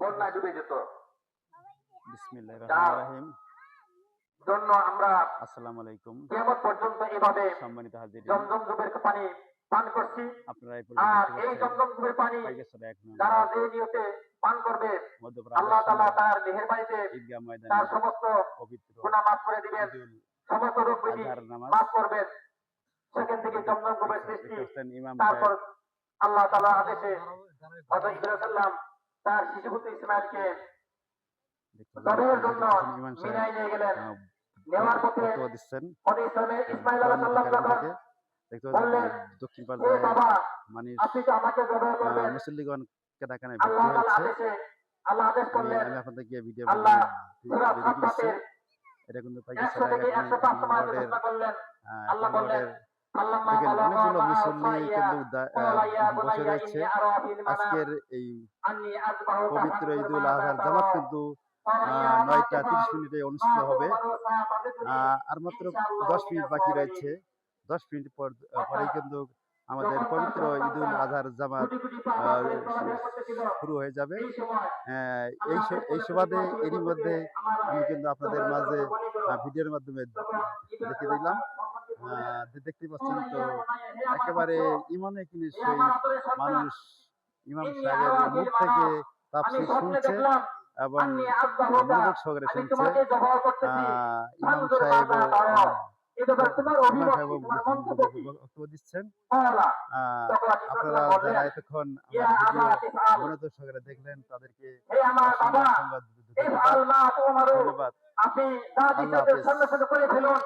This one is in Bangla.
বন্যায় ডুবে যেত। বিসমিল্লাহির যার রহমানির রহিম। জন্য আমরা আসসালামু আলাইকুম। কিয়ামত পর্যন্ত এভাবে সম্মানিত হাজিরিন, জমজম যুগের পানি পান করছি। আপনারা এই পর্যন্ত আর দেখতে এই পাচ্ছেন জমজম যুগের পানি পাইগাছড়া ১ নং যারা ওয়ার্ড যে নিয়তে পান করবে, মধ্যপাড়া আল্লাহ আদর্শ তাআলা নগর তার মেহেরবানিতে ঈদগাহ তার ময়দানের সমস্ত পবিত্র গুনাহ মাফ করে দিবেন, ঈদুল সমস্ত রোগ ব্যাধি আজহার নামাজ মাফ করবেন। সেখান থেকে জমজম যুগের দেখতে সৃষ্টি। পাচ্ছেন ইমাম তারপর সাহেব আল্লাহ তাআলা আদেশে হযরত ইব্রাহিম সাল্লাম তার শিশুপুত্র ইসমাঈলকে জবের জন্য ইমাম সাহেব মিনায় নিয়ে গেলেন। নেওয়ার পথে বক্তব্য দিচ্ছেন ইসমাঈল আলাইহিস সালাম যখন দেখতে বললেন, দক্ষিণ হে পর্যায়ে বাবা, মানে আপনি তো আমাকে জবাই করবেন। মুসল্লিগণ কেনাকানায় আল্লাহ ভর্তি তাআলা হয়েছে। আল্লাহ আদেশ করলেন, আমি আপনাদেরকে ভিডিও আল্লাহ সূরা দেখিয়ে দিচ্ছি। সাফফাতের এটা কিন্তু 100 পাইগাছড়া থেকে ১ 105 নং নম্বর আয়াতে ওয়ার্ডের ঘোষণা করলেন। ১ আল্লাহ নং বললেন, ওয়ার্ডের ফাল্লাম্মা দেখেন বালাগা অনেকগুলো মাআ মুসল্লি সাইয়া কিন্তু ক্বালা ইয়া বসে বুনাইয়া রয়েছে। ইন্নী আরা ফিল মানাম আজকের এই আন্নী আযবাহুকা পবিত্র ফানজুর ঈদুল মাযা আজহার তারা। জামাত কিন্তু ক্বালা ইয়া আবা ৯টা তাফআল ৩০ মিনিটে মা অনুষ্ঠিত হবে। তু'মারু সাতাজিদুনি আর মাত্র ইনশাআল্লাহু ১০ মিনিট মিনাস বাকি সাবিরিন। রয়েছে। ১০ মিনিট পরেই অর্থাৎ কিন্তু আমাদের যখন তার পবিত্র ঈদুল সন্তানরা আজহার জামাত গুটি গুটি পা পা করে চলাফেরা শু করতেছিল, শুরু হয়ে যাবে। এই সময় এই আল্লাহ আদেশ এই করলেন, তুমি সুবাদে পার্শ্ববর্তী এরই থেকে মধ্যে আমার আমি নামে কিন্তু আপনাদের জোহরের মাঝে কোরবানি করো। ভিডিওর মাধ্যমে তখন ইব্রাহিম দেখিয়ে আল্লাহ দিলাম। তাআলা সম্মানকে বললেন, দেখতে পাচ্ছেন ক্বালা তো ইয়া বুনাইয়া, হে আমার একেবারে পুত্র, ইমানে কিনে হে সেই আমার আদরের সন্তান, মানুষ ইমাম ইন্নী সাহেবের আরা মুখ ফিল থেকে মানাম, আমি তাফসীর স্বপ্নে শুনছে দেখলাম, এবং আন্নী আযবাহুকা, মনোযোগ সহকারে আমি শুনছে। তোমাকে জবাহ করতেছি। ইমাম ফানজুর মাযা সাহেবও তারা। এ ব্যাপারে তোমার ইমাম অভিমত কি, সাহেবও তোমার মন্তব্য কি? বক্তব্য দিচ্ছেন। ক্বালা, আহ, তখন ইব্রাহিম আপনারা সাল্লাম যারা বললেন, এতক্ষণ ইয়া আমার আবা ভিডিও তিফআল, মনোযোগ সহকারে দেখলেন তাদেরকে হে আমার অসংখ্য বাবা, অসংখ্য ধন্যবাদ। ইফআল মা তু'মারু, ধন্যবাদ। আপনি যা আল্লাহ দিতেছেন হাফেজ। সঙ্গে সঙ্গে করে ফেলুন।